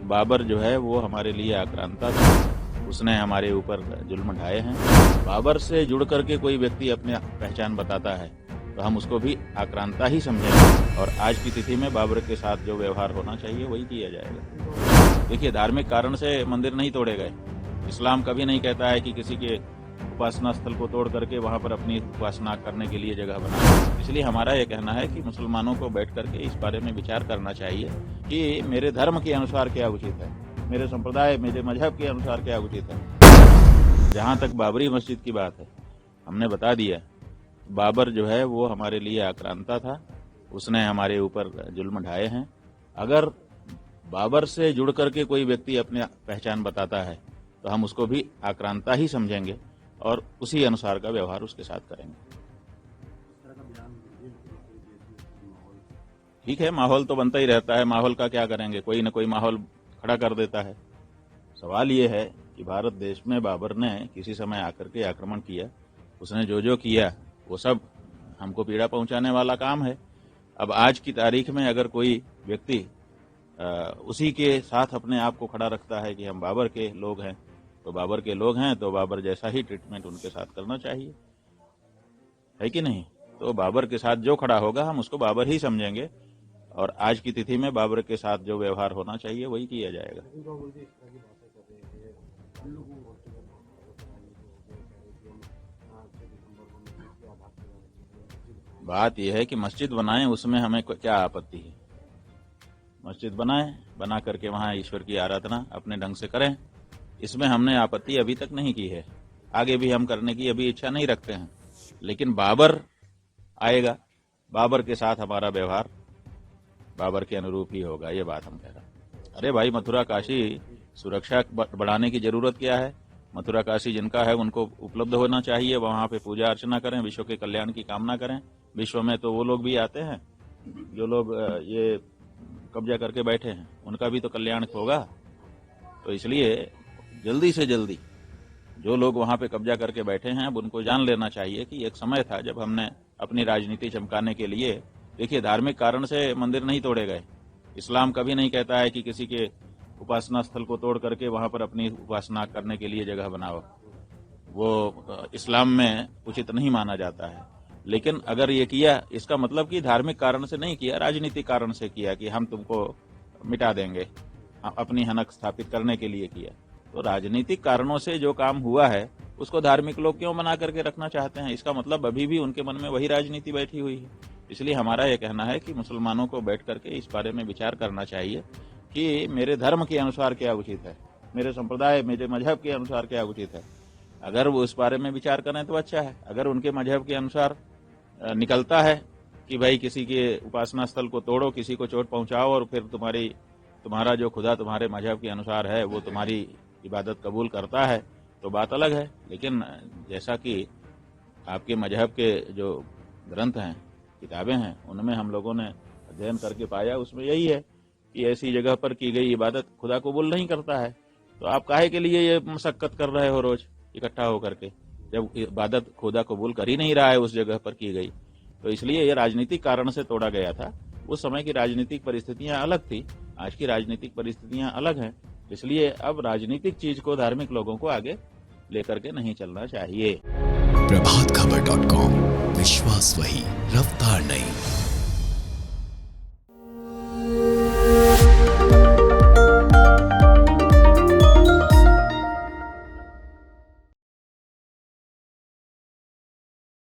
बाबर जो है वो हमारे लिए आक्रांता था, उसने हमारे ऊपर जुल्म ढाए हैं। बाबर से जुड़ करके कोई व्यक्ति अपनी पहचान बताता है तो हम उसको भी आक्रांता ही समझेंगे और आज की तिथि में बाबर के साथ जो व्यवहार होना चाहिए वही किया जाएगा। देखिए, धार्मिक कारण से मंदिर नहीं तोड़े गए। इस्लाम कभी नहीं कहता है कि किसी के उपासना स्थल को तोड़ करके वहां पर अपनी उपासना करने के लिए जगह बनाए। इसलिए हमारा यह कहना है कि मुसलमानों को बैठ करके इस बारे में विचार करना चाहिए कि मेरे धर्म के अनुसार क्या उचित है, मेरे संप्रदाय, मेरे मजहब के अनुसार क्या उचित है। जहां तक बाबरी मस्जिद की बात है, हमने बता दिया, बाबर जो है वो हमारे लिए आक्रांता था, उसने हमारे ऊपर जुल्म ढाए हैं। अगर बाबर से जुड़ करके कोई व्यक्ति अपनी पहचान बताता है तो हम उसको भी आक्रांता ही समझेंगे और उसी अनुसार का व्यवहार उसके साथ करेंगे। ठीक है, माहौल तो बनता ही रहता है, माहौल का क्या करेंगे, कोई न कोई माहौल खड़ा कर देता है। सवाल ये है कि भारत देश में बाबर ने किसी समय आकर के आक्रमण किया, उसने जो जो किया वो सब हमको पीड़ा पहुंचाने वाला काम है। अब आज की तारीख में अगर कोई व्यक्ति उसी के साथ अपने आप को खड़ा रखता है कि हम बाबर के लोग हैं, तो बाबर के लोग हैं तो बाबर जैसा ही ट्रीटमेंट उनके साथ करना चाहिए, है कि नहीं। तो बाबर के साथ जो खड़ा होगा हम उसको बाबर ही समझेंगे और आज की तिथि में बाबर के साथ जो व्यवहार होना चाहिए वही किया जाएगा। बात यह है कि मस्जिद बनाएं, उसमें हमें क्या आपत्ति है। मस्जिद बनाएं, बना करके वहां ईश्वर की आराधना अपने ढंग से करें, इसमें हमने आपत्ति अभी तक नहीं की है, आगे भी हम करने की अभी इच्छा नहीं रखते हैं। लेकिन बाबर आएगा, बाबर के साथ हमारा व्यवहार बाबर के अनुरूप ही होगा, ये बात हम कह रहे हैं। अरे भाई, मथुरा काशी सुरक्षा बढ़ाने की जरूरत क्या है। मथुरा काशी जिनका है उनको उपलब्ध होना चाहिए, वहां पे पूजा अर्चना करें, विश्व के कल्याण की कामना करें। विश्व में तो वो लोग भी आते हैं जो लोग ये कब्जा करके बैठे हैं, उनका भी तो कल्याण होगा। तो इसलिए जल्दी से जल्दी जो लोग वहां पे कब्जा करके बैठे हैं, अब उनको जान लेना चाहिए कि एक समय था जब हमने अपनी राजनीति चमकाने के लिए, देखिए, धार्मिक कारण से मंदिर नहीं तोड़े गए। इस्लाम कभी नहीं कहता है कि किसी के उपासना स्थल को तोड़ करके वहां पर अपनी उपासना करने के लिए जगह बनाओ, वो इस्लाम में उचित नहीं माना जाता है। लेकिन अगर ये किया, इसका मतलब कि धार्मिक कारण से नहीं किया, राजनीतिक कारण से किया कि हम तुमको मिटा देंगे, अपनी हनक स्थापित करने के लिए किया। तो राजनीतिक कारणों से जो काम हुआ है उसको धार्मिक लोग क्यों बना करके रखना चाहते हैं, इसका मतलब अभी भी उनके मन में वही राजनीति बैठी हुई है। इसलिए हमारा यह कहना है कि मुसलमानों को बैठ करके इस बारे में विचार करना चाहिए कि मेरे धर्म के अनुसार क्या उचित है, मेरे संप्रदाय, मेरे मजहब के अनुसार क्या उचित है। अगर वो इस बारे में विचार करें तो अच्छा है। अगर उनके मजहब के अनुसार निकलता है कि भाई किसी के उपासना स्थल को तोड़ो, किसी को चोट पहुंचाओ और फिर तुम्हारा जो खुदा तुम्हारे मजहब के अनुसार है वो तुम्हारी इबादत कबूल करता है, तो बात अलग है। लेकिन जैसा कि आपके मजहब के जो ग्रंथ हैं, किताबें हैं, उनमें हम लोगों ने अध्ययन करके पाया, उसमें यही है कि ऐसी जगह पर की गई इबादत खुदा कबूल नहीं करता है। तो आप काहे के लिए ये मशक्कत कर रहे हो रोज इकट्ठा होकर के, जब इबादत खुदा कबूल कर ही नहीं रहा है उस जगह पर की गई। तो इसलिए ये राजनीतिक कारण से तोड़ा गया था। उस समय की राजनीतिक परिस्थितियां अलग थी, आज की राजनीतिक परिस्थितियां अलग हैं। इसलिए अब राजनीतिक चीज को धार्मिक लोगों को आगे लेकर के नहीं चलना चाहिए। प्रभातखबर.com, विश्वास वही, रफ्तार नहीं।